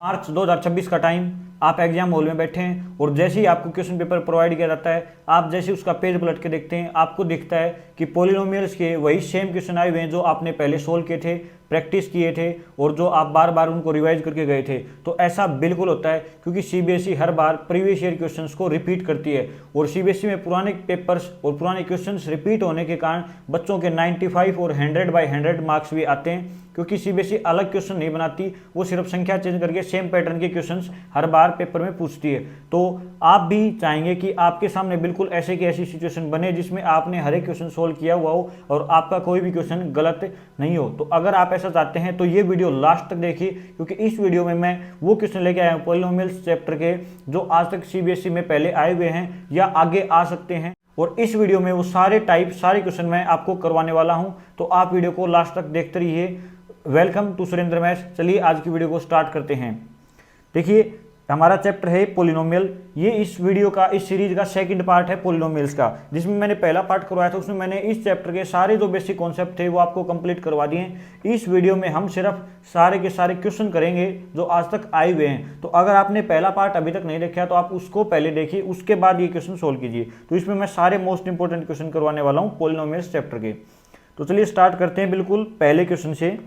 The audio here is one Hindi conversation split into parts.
मार्च 2026 का टाइम, आप एग्जाम हॉल में बैठे हैं और जैसे ही आपको क्वेश्चन पेपर प्रोवाइड किया जाता है, आप जैसे उसका पेज पलट के देखते हैं, आपको दिखता है कि पॉलिनोमियल्स के वही सेम क्वेश्चन आए हुए हैं जो आपने पहले सोल्व किए थे, प्रैक्टिस किए थे और जो आप बार बार उनको रिवाइज करके गए थे। तो ऐसा बिल्कुल होता है क्योंकि सीबीएसई हर बार प्रीवियस ईयर क्वेश्चंस को रिपीट करती है और सीबीएसई में पुराने पेपर्स और पुराने क्वेश्चंस रिपीट होने के कारण बच्चों के 95 और 100/100 मार्क्स भी आते हैं, क्योंकि सीबीएसई अलग क्वेश्चन नहीं बनाती, वो सिर्फ संख्या चेंज करके सेम पैटर्न के क्वेश्चंस हर बार पेपर में पूछती है। तो आप भी चाहेंगे कि आपके सामने बिल्कुल ऐसे की ऐसी सिचुएशन बने जिसमें आपने हर एक क्वेश्चन सोल्व किया हुआ हो और आपका कोई भी क्वेश्चन गलत नहीं हो। तो अगर आप ऐसा चाहते हैं तो ये वीडियो लास्ट तक देखिए, क्योंकि इस वीडियो में मैं वो क्वेश्चन लेके आया हूँ पॉलिनोमियल्स चैप्टर के जो आज तक सीबीएसई में पहले आए हुए हैं या आगे आ सकते हैं, और इस वीडियो में वो सारे क्वेश्चन मैं आपको करवाने वाला हूं। तो आप वीडियो को लास्ट तक देखते रहिए। Welcome to Surendra maths. चलिए आज की वीडियो को स्टार्ट करते हैं। देखिए हमारा चैप्टर है पॉलिनोमियल। ये इस वीडियो का, इस सीरीज का सेकंड पार्ट है पॉलिनोमियल्स का, जिसमें मैंने पहला पार्ट करवाया था, उसमें मैंने इस चैप्टर के सारे जो बेसिक कॉन्सेप्ट थे वो आपको कंप्लीट करवा दिए। इस वीडियो में हम सिर्फ सारे के सारे क्वेश्चन करेंगे जो आज तक आए हुए हैं। तो अगर आपने पहला पार्ट अभी तक नहीं देखा तो आप उसको पहले देखिए, उसके बाद ये क्वेश्चन सोल्व कीजिए। तो इसमें मैं सारे मोस्ट इंपॉर्टेंट क्वेश्चन करवाने वाला हूँ पॉलिनोमियल्स चैप्टर के। तो चलिए स्टार्ट करते हैं बिल्कुल पहले क्वेश्चन से।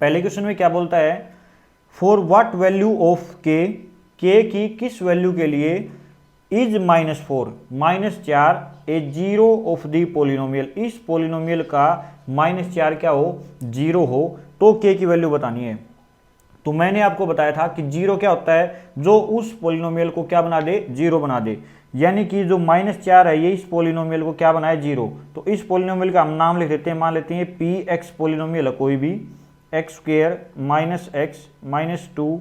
पहले क्वेश्चन में क्या बोलता है, फॉर व्हाट वैल्यू ऑफ के की किस वैल्यू के लिए is -4 -4 A zero of the polynomial, इस पोलिनोमियल का -4 क्या हो, जीरो हो, तो के की वैल्यू बतानी है। तो मैंने आपको बताया था कि जीरो क्या होता है, जो उस पोलिनोमियल को क्या बना दे, जीरो बना दे। यानी कि जो -4 है ये इस पोलिनोमियल को क्या बनाए, जीरो। तो इस पोलिनोमियल का हम नाम लिख देते हैं, मान लेते हैं पी एक्स पोलिनोमियल है कोई भी, x² -x -2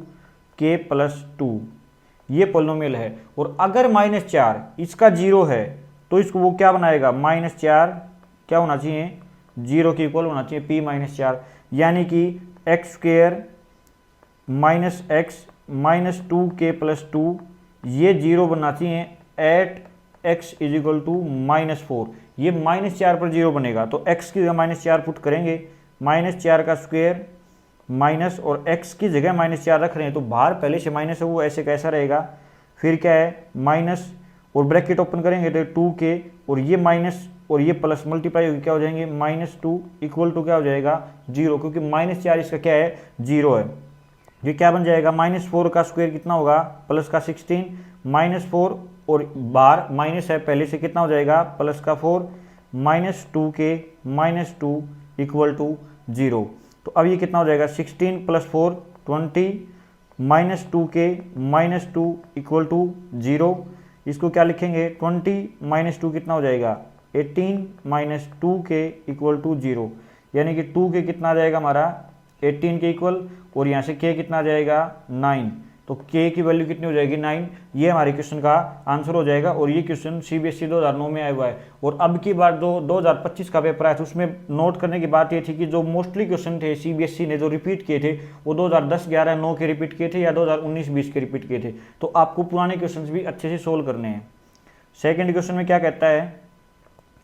k + 2 ये पोलिनोमियल है। और अगर -4 इसका जीरो है तो इसको वो क्या बनाएगा, -4 क्या होना चाहिए, जीरो के इक्वल होना चाहिए p -4। यानी कि x² -x -2k + 2 ये जीरो बनना चाहिए एट x = -4। ये -4 पर जीरो बनेगा तो x की जगह -4 पुट करेंगे, -4 का स्क्वायर माइनस, और x की जगह -4 रख रहे हैं तो बाहर पहले से माइनस है वो ऐसे कैसा रहेगा, फिर क्या है माइनस और ब्रैकेट ओपन करेंगे तो 2k और ये माइनस और ये प्लस मल्टीप्लाई होगी क्या हो जाएंगे, -2 = क्या हो जाएगा, जीरो, क्योंकि -4 इसका क्या है, जीरो है। ये क्या बन जाएगा, -4 का स्क्वायर कितना होगा, प्लस का 16 -4 और बाहर माइनस है पहले से कितना हो जाएगा, प्लस का 4 -2k -2 = 0। तो अब ये कितना हो जाएगा, 16 + 4 20 -2k -2 = 0। इसको क्या लिखेंगे, 20 - 2 कितना हो जाएगा, 18 - 2k = 0। यानी कि 2k कितना आ जाएगा हमारा, 18 के इक्वल, और यहाँ से k कितना आ जाएगा, 9। तो k की वैल्यू कितनी हो जाएगी, 9। ये हमारे क्वेश्चन का आंसर हो जाएगा। और ये क्वेश्चन सीबीएसई 2009 में आया हुआ है। और अब की बार जो 2025 का पेपर आया था उसमें नोट करने की बात ये थी कि जो मोस्टली क्वेश्चन थे सीबीएसई ने जो रिपीट किए थे वो 2010, 11, 9 के रिपीट किए थे या 2019, 20 के रिपीट किए थे। तो आपको पुराने क्वेश्चन भी अच्छे से सोल्व करने हैं। सेकेंड क्वेश्चन में क्या कहता है,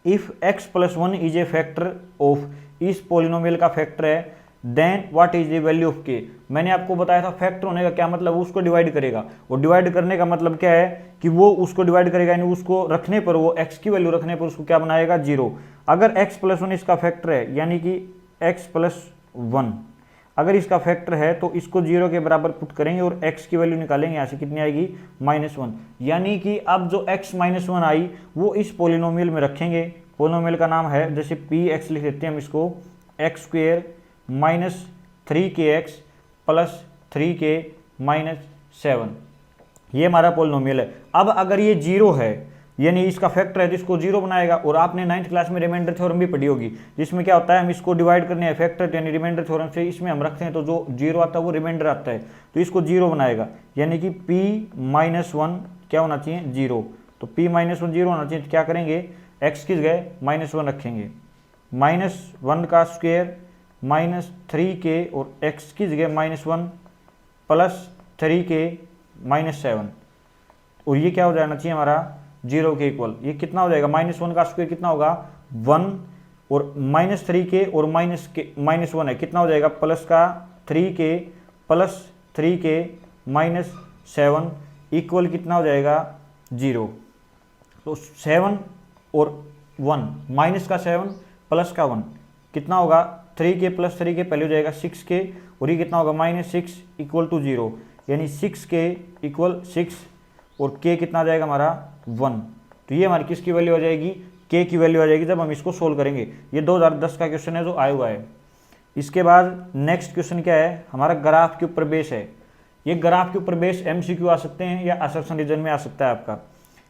if x + 1 is a factor of, इस पोलिनोमियल का फैक्टर है, then what is the value of k. मैंने आपको बताया था फैक्टर होने का क्या मतलब, उसको डिवाइड करेगा, और डिवाइड करने का मतलब क्या है कि वो उसको डिवाइड करेगा, यानी उसको रखने पर, वो x की वैल्यू रखने पर उसको क्या बनाएगा, जीरो। अगर x + 1 इसका फैक्टर है, यानी कि x + 1 अगर इसका फैक्टर है तो इसको जीरो के बराबर पुट करेंगे और x की वैल्यू निकालेंगे, यहाँ से कितनी आएगी, -1। यानी कि अब जो x - 1 आई वो इस पोलिनोमियल में रखेंगे। पोलिनोमियल का नाम है, जैसे px लिख देते हैं हम इसको, x² -3kx + 3k - 7, ये हमारा पोलिनोमियल है। अब अगर ये जीरो है यानी इसका फैक्टर है तो इसको जीरो बनाएगा। और आपने 9th क्लास में रिमाइंडर थ्योरम भी पढ़ी होगी, जिसमें क्या होता है, हम इसको डिवाइड करने हैं फैक्टर यानी रिमाइंडर थ्योरम से, इसमें हम रखते हैं तो जो जीरो आता है वो रिमाइंडर आता है, तो इसको जीरो बनाएगा। यानी कि p -1 क्या होना चाहिए, जीरो। तो p -1 जीरो होना चाहिए, तो क्या करेंगे, x की जगह -1 रखेंगे, -1 का स्क्वायर -3k और x की जगह -1 + 3k - 7, और ये क्या हो जाना चाहिए हमारा, जीरो के इक्वल। ये कितना हो जाएगा, -1 का स्क्वायर कितना होगा, 1, और -3k और -1 है, कितना हो जाएगा, प्लस का 3k + 3k माइनस 7 इक्वल कितना हो जाएगा 0। तो 7 और 1 माइनस का 7 प्लस का 1 कितना होगा 3 के प्लस 3 के पहले हो जाएगा 6 के, और ये कितना होगा -6 इक्वल टू 0, यानी 6 के इक्वल 6 और k कितना आ जाएगा हमारा 1। तो ये हमारी किसकी वैल्यू आ जाएगी, k की वैल्यू आ जाएगी जब हम इसको सोल्व करेंगे। ये 2010 का क्वेश्चन है जो आया हुआ है। इसके बाद नेक्स्ट क्वेश्चन क्या है, हमारा ग्राफ के ऊपर बेस है। ये ग्राफ के ऊपर बेस MCQ आ सकते हैं या असर्शन रीजन में आ सकता है आपका।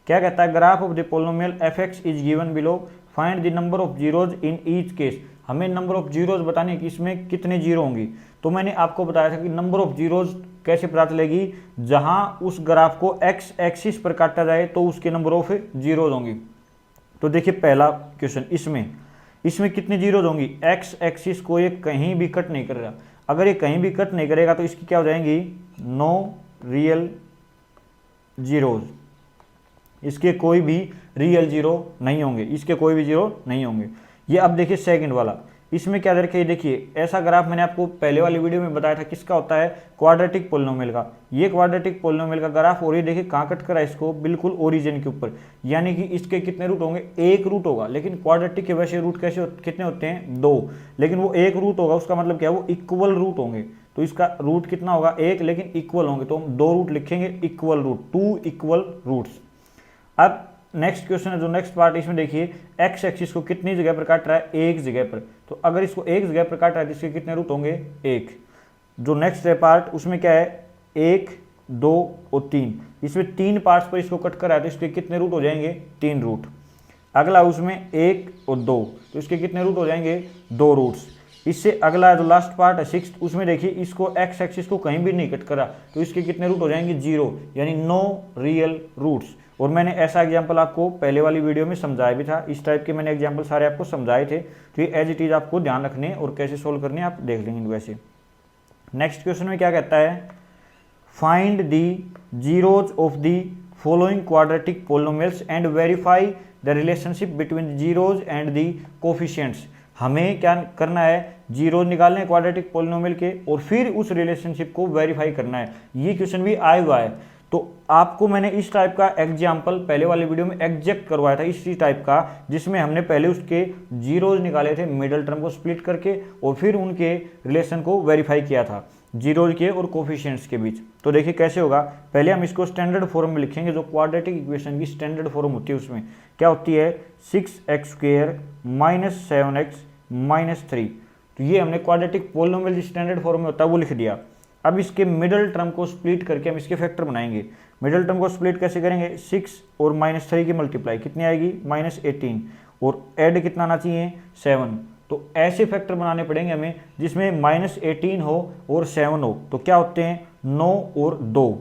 क्या कहता है, graph of the polynomial fx is given below, find the number of zeros in each case. हमें नंबर ऑफ जीरोज बताने कि इसमें कितने जीरो होंगी। तो मैंने आपको बताया था कि नंबर ऑफ जीरोज कैसे पता चलेगी, जहां उस ग्राफ को x एक्सिस पर काटा जाए तो उसके नंबर ऑफ जीरोज होंगी। तो देखिए पहला क्वेश्चन, इसमें कितनी जीरोज होंगी, x एक्सिस को ये कहीं भी कट नहीं कर रहा। अगर ये कहीं भी कट नहीं करेगा तो इसकी क्या हो जाएंगी, नो रियल जीरोज, इसके कोई भी रियल जीरो नहीं होंगे, इसके कोई भी जीरो नहीं होंगे। ये अब देखिए सेकंड वाला, इसमें क्या रखे, देखिए ऐसा ग्राफ मैंने आपको पहले वाली वीडियो में बताया था किसका होता है, क्वाड्रेटिक पोलिनोमियल का। ये क्वाड्रेटिक पोलिनोमियल का ग्राफ, और ये देखिए कहाँ कट करा इसको, बिल्कुल ओरिजिन के ऊपर, यानी कि इसके कितने रूट होंगे, एक रूट होगा। लेकिन क्वाड्रेटिक के वैसे रूट कितने होते हैं, 2, लेकिन वो एक रूट होगा, उसका मतलब क्या है, वो इक्वल रूट होंगे। तो इसका रूट कितना होगा, 1, लेकिन इक्वल होंगे, तो हम 2 रूट लिखेंगे, इक्वल रूट, 2 इक्वल रूट्स। अब नेक्स्ट क्वेश्चन है जो नेक्स्ट पार्ट, इसमें देखिए एक्स एक्सिस को कितनी जगह पर काट रहा है, एक जगह पर। तो अगर इसको एक जगह पर काट रहा है तो इसके कितने रूट होंगे, 1। जो नेक्स्ट है पार्ट, उसमें क्या है, 1, 2 और 3, इसमें 3 पार्ट्स पर इसको कट कर रहा है तो इसके कितने रूट हो जाएंगे, 3 रूट। अगला उसमें 1 और 2, तो इसके कितने रूट हो जाएंगे, 2 रूट्स। इससे अगला जो लास्ट पार्ट है 6, उसमें देखिए इसको एक्स एक्सिस को कहीं भी नहीं कट करा तो इसके कितने रूट हो जाएंगे, 0, यानी नो रियल रूट्स। और मैंने ऐसा एग्जाम्पल आपको पहले वाली वीडियो में समझाया भी था, इस टाइप के मैंने एग्जाम्पल सारे आपको समझाए थे। तो ये एज इट इज आपको ध्यान रखने और कैसे सोल्व करने आप देख लेंगे वैसे। नेक्स्ट क्वेश्चन में क्या कहता है, find the zeros of the following quadratic polynomials and verify the relationship between zeros and the coefficients. हमें क्या करना है, जीरोज निकालने हैं क्वाड्रेटिक पोलिनोमियल के और फिर उस रिलेशनशिप को वेरीफाई करना है। ये क्वेश्चन भी आया हुआ है। तो आपको मैंने इस टाइप का एग्जाम्पल पहले वाले वीडियो में एग्जैक्ट करवाया था, इसी टाइप का, जिसमें हमने पहले उसके जीरोज निकाले थे मिडल टर्म को स्प्लिट करके और फिर उनके रिलेशन को वेरीफाई किया था जीरोज के और कोफिशिएंट्स के बीच। तो देखिए कैसे होगा, पहले हम इसको स्टैंडर्ड फॉर्म में लिखेंगे, जो क्वाड्रेटिक इक्वेशन की स्टैंडर्ड फॉर्म होती है उसमें क्या होती है, 6x² - 7x - 3। तो ये हमने क्वाड्रेटिक पोलिनोमियल जो स्टैंडर्ड फॉर्म में होता है वो लिख दिया। अब इसके मिडल टर्म को स्प्लिट करके हम इसके फैक्टर बनाएंगे। मिडल टर्म को स्प्लिट कैसे करेंगे, 6 और -3 की मल्टीप्लाई कितनी आएगी, -18, और ऐड कितना आना चाहिए, 7। तो ऐसे फैक्टर बनाने पड़ेंगे हमें जिसमें -18 हो और 7 हो। तो क्या होते हैं, 9 और 2,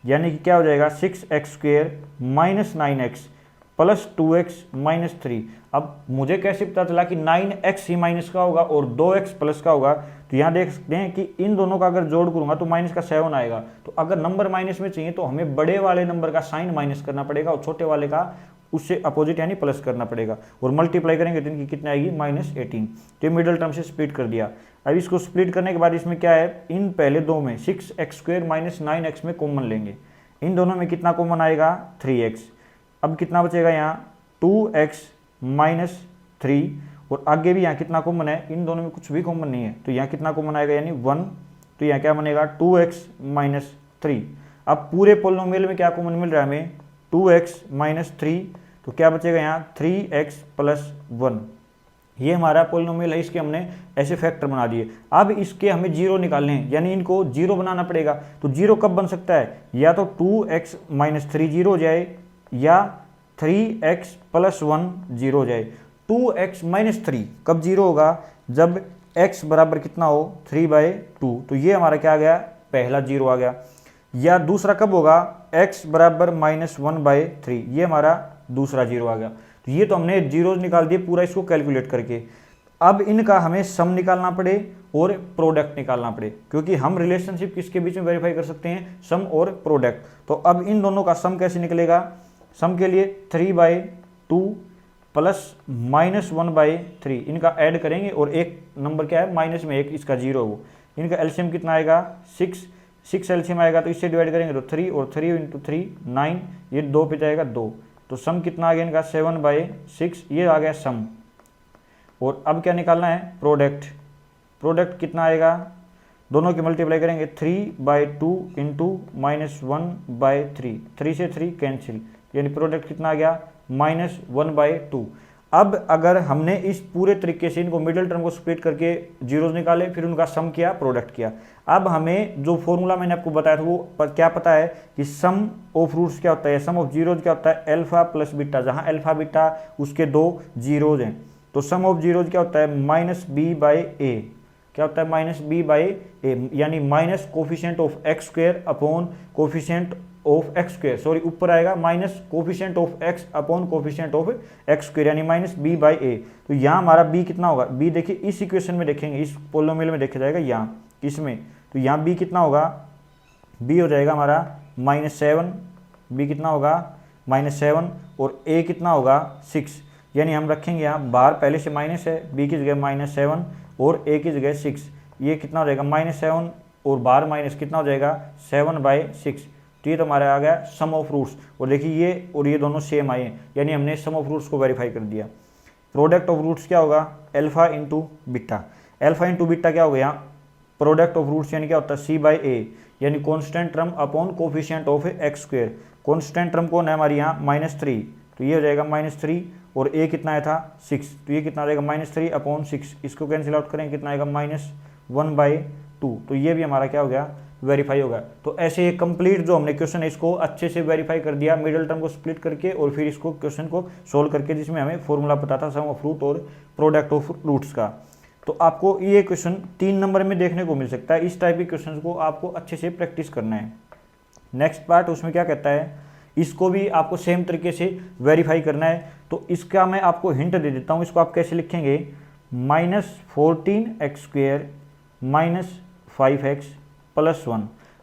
यानी कि क्या हो जाएगा, 6x² - 9x + 2x - 3। अब मुझे कैसे पता चला कि 9x ही माइनस का होगा और 2x प्लस का होगा। तो यहाँ देख सकते हैं कि इन दोनों का अगर जोड़ करूंगा तो माइनस का 7 आएगा। तो अगर नंबर माइनस में चाहिए तो हमें बड़े वाले नंबर का साइन माइनस करना पड़ेगा और छोटे वाले का उससे अपोजिट यानी प्लस करना पड़ेगा, और मल्टीप्लाई करेंगे तो इनकी कितनी आएगी, -18। तो ये मिडल टर्म से स्प्लिट कर दिया। अब इसको स्प्लिट करने के बाद इसमें क्या है, इन पहले दो में 6x² - 9x में कॉमन लेंगे, इन दोनों में कितना कॉमन आएगा, 3x। अब कितना बचेगा यहाँ, 2x - 3, और आगे भी यहाँ कितना कॉमन है, इन दोनों में कुछ भी कॉमन नहीं है, तो यहाँ कितना कॉमन आएगा, यानी 1। तो यहाँ क्या बनेगा, 2x - 3। अब पूरे पोलिनोमियल में क्या कॉमन मिल रहा है हमें, 2x - 3, तो क्या बचेगा यहाँ, 3x + 1। ये हमारा पोलिनोमियल है, इसके हमने ऐसे फैक्टर बना दिए। अब इसके हमें जीरो निकालने हैं, यानी इनको जीरो बनाना पड़ेगा। तो जीरो कब बन सकता है, या तो 2x - 3 जीरो हो जाए, या 3x + 1 जीरो हो जाए। 2x - 3 कब जीरो होगा, जब x बराबर कितना हो, 3/2। तो ये हमारा क्या आ गया, पहला जीरो आ गया। या दूसरा कब होगा, x बराबर -1/3, ये हमारा दूसरा जीरो आ गया। तो ये तो हमने जीरोज निकाल दिए पूरा इसको कैलकुलेट करके। अब इनका हमें सम निकालना पड़े और प्रोडक्ट निकालना पड़े, क्योंकि हम रिलेशनशिप किसके बीच में वेरीफाई कर सकते हैं, सम और प्रोडक्ट। तो अब इन दोनों का सम कैसे निकलेगा, सम के लिए 3/2 + -1/3 इनका ऐड करेंगे, और एक नंबर क्या है माइनस में 1, इसका जीरो वो, इनका एलसीएम कितना आएगा, 6। 6 एलसीएम आएगा तो इससे डिवाइड करेंगे तो 3 और 3 इंटू 3 9, ये 2 पे जाएगा 2, तो सम कितना आ गया इनका 7/6, ये आ गया सम। और अब क्या निकालना है, प्रोडक्ट। प्रोडक्ट कितना आएगा, दोनों की मल्टीप्लाई करेंगे 3/2 इंटू -1/3, 3 से 3 कैंसिल, यानी प्रोडक्ट कितना आ गया -1/2। अब अगर हमने इस पूरे तरीके से इनको मिडिल टर्म को स्प्लिट करके जीरोज निकाले, फिर उनका सम किया, प्रोडक्ट किया, अब हमें जो फॉर्मूला मैंने आपको बताया था वो क्या पता है कि सम ऑफ रूट्स क्या होता है, सम ऑफ जीरोज क्या होता है, अल्फा प्लस बीटा, जहां अल्फा बीटा उसके 2 जीरोज हैं, तो सम ऑफ जीरोज क्या होता है -b/a, क्या होता है -b/a, यानी minus coefficient of x square upon coefficient of x square, sorry ऊपर आएगा minus coefficient of x upon coefficient of x square, यानी -b/a। तो यहाँ हमारा b कितना होगा, b देखिए इस इक्वेशन में देखेंगे, इस पोलिनोमियल में देखा जाएगा यहाँ इसमें, तो यहाँ b कितना होगा, b हो जाएगा हमारा -7, b कितना होगा -7, और a कितना होगा 6, यानी हम रखेंगे यहाँ बाहर पहले से माइनस है, b की जगह -7 और a की जगह 6, ये कितना हो जाएगा -7 और बाहर माइनस कितना हो जाएगा 7/6। तो ये तो हमारा आ गया सम ऑफ रूट्स, और देखिए ये और ये दोनों सेम आए हैं, यानी हमने सम ऑफ रूट्स को वेरीफाई कर दिया। प्रोडक्ट ऑफ रूट्स क्या होगा, alpha into beta, alpha into beta क्या हो गया, प्रोडक्ट ऑफ रूट्स यानी क्या होता है c/a, यानी constant term upon coefficient of x square. Constant term कौन है हमारी यहाँ -3, तो ये हो जाएगा -3, और a कितना आया था 6, तो ये कितना आ जाएगा -3 अपॉन 6, इसको कैंसिल आउट करेंगे कितना आएगा -1/2, तो ये भी हमारा क्या हो गया, वेरीफाई होगा। तो ऐसे ये कंप्लीट जो हमने क्वेश्चन है इसको अच्छे से वेरीफाई कर दिया मिडिल टर्म को स्प्लिट करके, और फिर इसको क्वेश्चन को सोल्व करके, जिसमें हमें फॉर्मूला पता था सम ऑफ रूट और प्रोडक्ट ऑफ रूट्स का। तो आपको ये क्वेश्चन 3 नंबर में देखने को मिल सकता है। इस टाइप के क्वेश्चन को आपको अच्छे से प्रैक्टिस करना है। नेक्स्ट पार्ट उसमें क्या कहता है, इसको भी आपको सेम तरीके से वेरीफाई करना है। तो इसका मैं आपको हिंट दे देता हूँ, इसको आप कैसे लिखेंगे, -14x² -5x +1,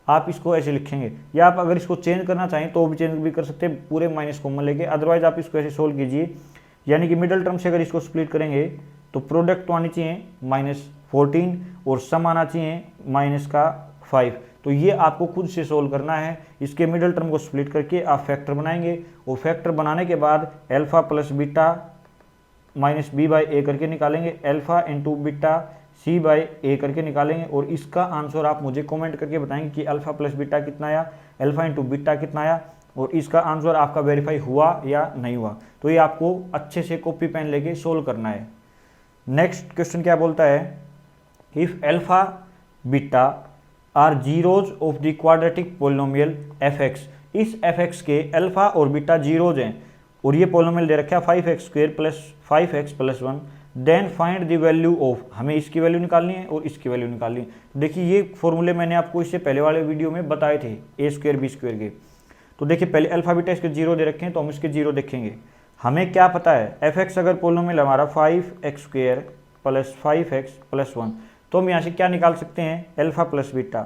आप इसको ऐसे लिखेंगे, या आप अगर इसको चेंज करना चाहें तो भी चेंज भी कर सकते हैं, पूरे माइनस कॉमन लेके, अदरवाइज आप इसको ऐसे सोल्व कीजिए, यानी कि मिडिल टर्म से अगर इसको स्प्लिट करेंगे तो प्रोडक्ट तो आनी चाहिए -14 और सम आना चाहिए -5। तो ये आपको खुद से सोल्व करना है। इसके मिडिल टर्म को स्प्लिट करके आप फैक्टर बनाएंगे, और फैक्टर बनाने के बाद अल्फा प्लस बीटा -b/a करके निकालेंगे, अल्फा इंटू बीटा c/a करके निकालेंगे, और इसका आंसर आप मुझे कमेंट करके बताएंगे कि अल्फा प्लस बीटा कितना आया, अल्फा इंटू बीटा कितना आया, और इसका आंसर आपका वेरीफाई हुआ या नहीं हुआ। तो ये आपको अच्छे से कॉपी पेन लेके सोल्व करना है। नेक्स्ट क्वेश्चन क्या बोलता है, if alpha beta are zeros of the quadratic polynomial fx, इस fx के अल्फा और बीटा जीरोज हैं, और ये पोलिनोमियल दे रखा है 5x² + 5x + 1, then find the value of, हमें इसकी वैल्यू निकालनी है और इसकी वैल्यू निकालनी है। तो देखिए ये फॉर्मूले मैंने आपको इससे पहले वाले वीडियो में बताए थे a² b² के। तो देखिए पहले अल्फा बीटा इसके 0 दे रखे हैं, तो हम इसके 0 देखेंगे। हमें क्या पता है, fx अगर पोलिनोमियल हमारा 5x² + 5x + 1, तो हम यहाँ से क्या निकाल सकते हैं, अल्फा प्लस बीटा,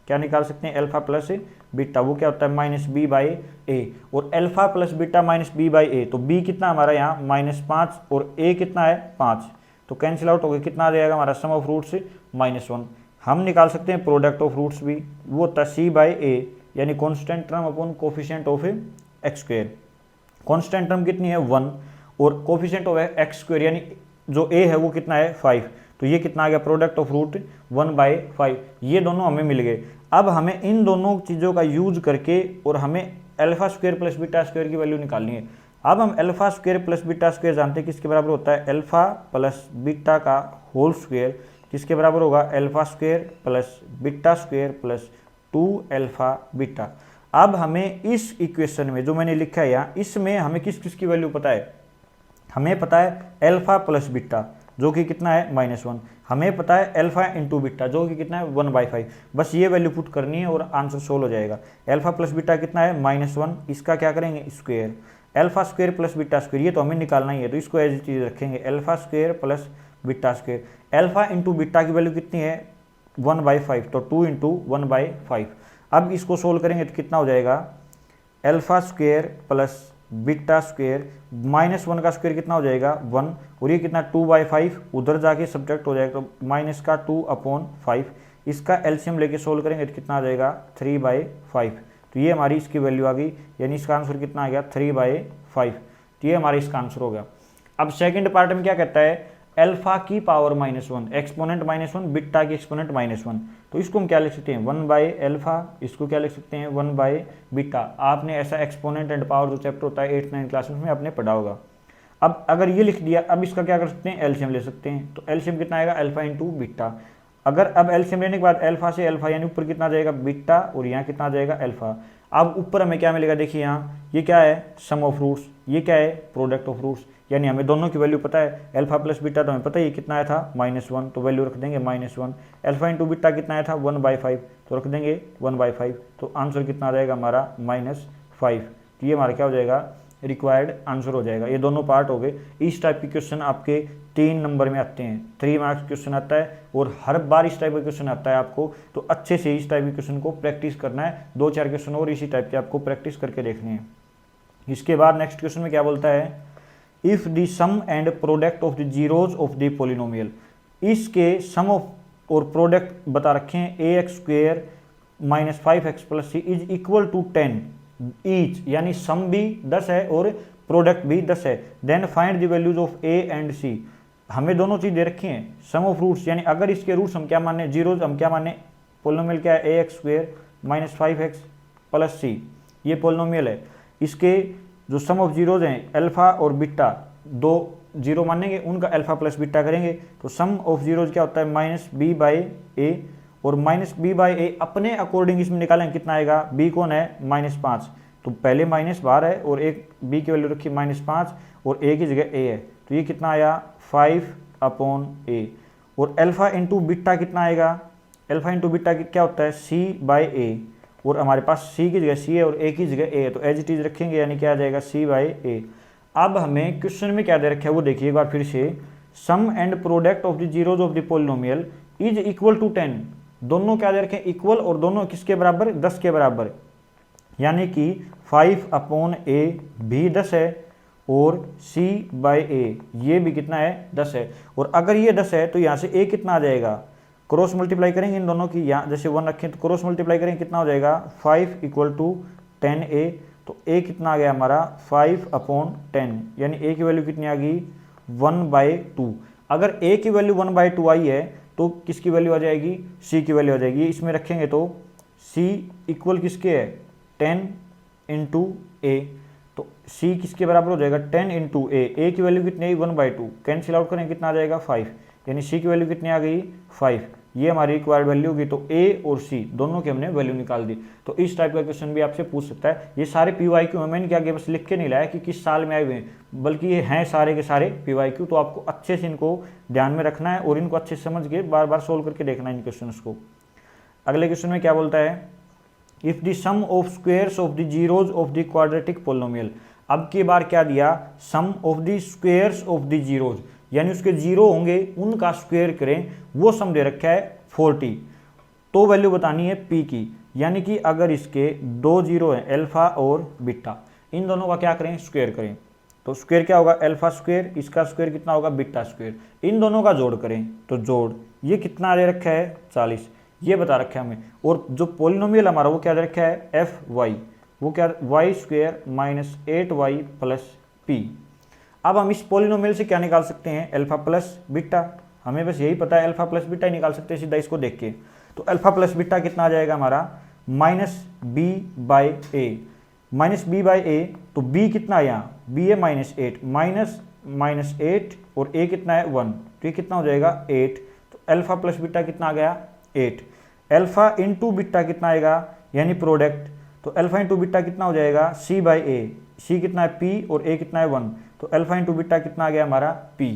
क्या निकाल सकते हैं, अल्फा प्लस बीटा, वो क्या होता है -b/a, और अल्फा प्लस बीटा -b/a, तो b कितना हमारा यहाँ -5 और a कितना है 5, तो कैंसिल आउट हो गया, कितना आ जाएगा हमारा सम ऑफ रूट्स -1। हम निकाल सकते हैं प्रोडक्ट ऑफ रूट्स भी, वो होता है c/a, यानी constant term upon coefficient of x square. Constant term कितनी है 1, और कोफिशिएंट ऑफ एक्स स्क्वायर यानी जो a है वो कितना है 5, तो ये कितना आ गया, प्रोडक्ट ऑफ रूट 1/5, ये दोनों हमें मिल गए। अब हमें इन दोनों चीज़ों का यूज करके और हमें अल्फा² + बीटा² की वैल्यू निकालनी है। अब हम अल्फा² + बीटा² जानते हैं किसके बराबर होता है, अल्फा प्लस बीटा का होल स्क्वायर किसके बराबर होगा, अल्फा² + बीटा² + 2α बीटा। अब हमें इस इक्वेशन में जो मैंने लिखा है यहाँ, इसमें हमें किस किस की वैल्यू पता है, हमें पता है अल्फा प्लस बीटा जो कि कितना है -1, हमें पता है अल्फा इंटू बीटा जो कि कितना है 1/5, बस ये वैल्यू पुट करनी है और आंसर सोल्व हो जाएगा। अल्फा प्लस बीटा कितना है -1, इसका क्या करेंगे स्क्वायर, अल्फा² + बीटा², ये तो हमें निकालना ही है, तो इसको एज चीज रखेंगे, अल्फा² + बीटा²। अल्फा इंटू बीटा की वैल्यू कितनी है 1/5, तो 2 × 1/5। अब इसको सोल्व करेंगे तो कितना हो जाएगा, अल्फा² + बीटा² -1 का स्क्वायर कितना हो जाएगा 1, और ये कितना 2/5, उधर जाके सब्ट्रैक्ट हो जाएगा तो -2/5, इसका एलसीएम लेके सोल्व करेंगे तो कितना आ जाएगा 3/5। तो ये हमारी इसकी वैल्यू आ गई, यानी इसका आंसर कितना आ गया 3/5। तो ये हमारा इसका आंसर हो गया। अब सेकंड पार्ट में क्या कहता है, अल्फा की पावर -1, एक्सपोनेंट -1, बीटा की एक्सपोनेंट -1। तो इसको हम क्या लिख सकते हैं 1/अल्फा, इसको क्या लिख सकते हैं 1/बीटा। आपने ऐसा एक्सपोनेंट एंड पावर जो चैप्टर होता है 8-9 क्लासेस में आपने पढ़ा होगा। अब अगर ये लिख दिया, अब इसका क्या कर सकते हैं एलसीएम ले सकते हैं। तो एलसीएम कितना आएगा अल्फा इंटू बीटा। अगर अब एलसीएम लेने के बाद अल्फा से अल्फा यानी ऊपर कितना आ जाएगा बीटा और यहाँ कितना आ जाएगा अल्फा। अब ऊपर हमें क्या मिलेगा, देखिए यहाँ ये क्या है सम ऑफ रूट्स, ये क्या है प्रोडक्ट ऑफ रूट्स, यानी हमें दोनों की वैल्यू पता है। अल्फा प्लस बीटा तो हमें पता ही कितना आया था -1, तो वैल्यू रख देंगे -1। अल्फा इंटू बीटा कितना आया था 1/5, तो रख देंगे 1/5। तो आंसर कितना आ जाएगा हमारा -5। तो ये हमारा क्या हो जाएगा रिक्वायर्ड आंसर हो जाएगा। ये दोनों पार्ट हो गए। इस टाइप के क्वेश्चन आपके 3 नंबर में आते हैं, 3 मार्क्स क्वेश्चन आता है और हर बार इस टाइप का क्वेश्चन आता है आपको। तो अच्छे से इस टाइप के क्वेश्चन को प्रैक्टिस करना है। 2-4 क्वेश्चन और इसी टाइप के आपको प्रैक्टिस करके देखने हैं। इसके बाद नेक्स्ट क्वेश्चन में क्या बोलता है, if the sum and product of the zeros of the polynomial. इसके सम ऑफ और प्रोडक्ट बता रखे हैं ax² - 5x + c is equal to 10 each, यानी सम भी 10 है और प्रोडक्ट भी 10 है। Then find the values of a and c। हमें दोनों चीज दे रखी हैं, सम ऑफ रूट्स यानी अगर इसके रूट्स हम क्या माने जीरोज हम क्या माने, पोलिनोमियल क्या है ax² - 5x + c, ये पोलिनोमियल है। इसके जो सम ऑफ जीरोज हैं अल्फा और बीटा, 2 जीरो मानेंगे उनका अल्फा प्लस बीटा करेंगे। तो सम ऑफ जीरोज क्या होता है -b/a और -b/a अपने अकॉर्डिंग इसमें निकालेंगे कितना आएगा, b कौन है -5, तो पहले माइनस बाहर है और एक b की वैल्यू रखी -5 और a की जगह a है। तो ये कितना आया 5/a। और अल्फा इंटू बीटा कितना आएगा, अल्फा इंटू बीटा क्या होता है c/a और हमारे पास c की जगह c है और a की जगह a है, तो एज इट इज रखेंगे यानी क्या आ जाएगा c/a। अब हमें क्वेश्चन में क्या दे रखा है वो देखिए एक बार फिर से, sum and product of the zeros of the polynomial is equal to 10। दोनों क्या दे रखे हैं इक्वल और दोनों किसके बराबर 10 के बराबर, यानी कि 5/a भी 10 है और c/a ये भी कितना है 10 है। और अगर ये 10 है तो यहाँ से a कितना आ जाएगा, क्रॉस मल्टीप्लाई करेंगे इन दोनों की, यहाँ जैसे 1 रखें तो क्रॉस मल्टीप्लाई करेंगे कितना हो जाएगा 5 = 10a। तो a कितना आ गया हमारा 5/10, यानी a की वैल्यू कितनी आ गई 1/2। अगर a की वैल्यू 1/2 आई है तो किसकी वैल्यू आ जाएगी c की वैल्यू आ जाएगी। इसमें रखेंगे तो c इक्वल किसके है 10 × a, तो c किसके बराबर हो जाएगा 10 × a की वैल्यू कितनी आई 1/2, कैंसिल आउट करें कितना आ जाएगा 5, यानी c की वैल्यू कितनी आ गई 5। ये हमारी रिक्वायर्ड वैल्यू होगी। तो a और c दोनों की हमने वैल्यू निकाल दी। तो इस टाइप का क्वेश्चन भी आपसे पूछ सकता है। ये सारे PYQ मैंने क्या किया बस लिख के नहीं लाया कि किस साल में आए हुए हैं, बल्कि ये हैं सारे के सारे PYQ। तो आपको अच्छे से इनको ध्यान में रखना है और इनको अच्छे से समझ के बार बार सोल्व करके देखना है इन क्वेश्चन को। अगले क्वेश्चन में क्या बोलता है, if the sum of squares of the zeros of the quadratic polynomial. अब की बार क्या दिया, sum of the squares of the zeros, यानी उसके जीरो होंगे उनका स्क्वायर करें, वो सम दे रखा है 40। तो वैल्यू बतानी है p की, यानी कि अगर इसके 2 जीरो हैं अल्फा और बीटा, इन दोनों का क्या करें स्क्वायर करें। तो स्क्वायर क्या होगा अल्फा स्क्वायर, इसका स्क्वायर कितना होगा बीटा स्क्वायर, इन दोनों का जोड़ करें तो जोड़ ये कितना दे रखा है 40, ये बता रखा है हमें। और जो पोलिनोमियल हमारा वो क्या दे रखा है fy, वो क्या y² - 8y + p। अब हम इस पोलिनोमियल से क्या निकाल सकते हैं अल्फा प्लस बीटा, हमें बस यही पता है अल्फा प्लस बीटा ही निकाल सकते हैं सीधा इसको देख के। तो अल्फा प्लस बीटा कितना आ जाएगा हमारा -b/a, -b/a। तो b कितना है यहाँ b है -8 -8 और a कितना है 1, तो ये कितना हो जाएगा 8। तो अल्फा प्लस बीटा कितना आ गया 8। अल्फा इंटू बीटा कितना आएगा यानी प्रोडक्ट, तो अल्फा इंटू बीटा कितना हो जाएगा c/a, c कितना है p और a कितना है 1, तो अल्फा इंटू बीटा कितना आ गया हमारा p।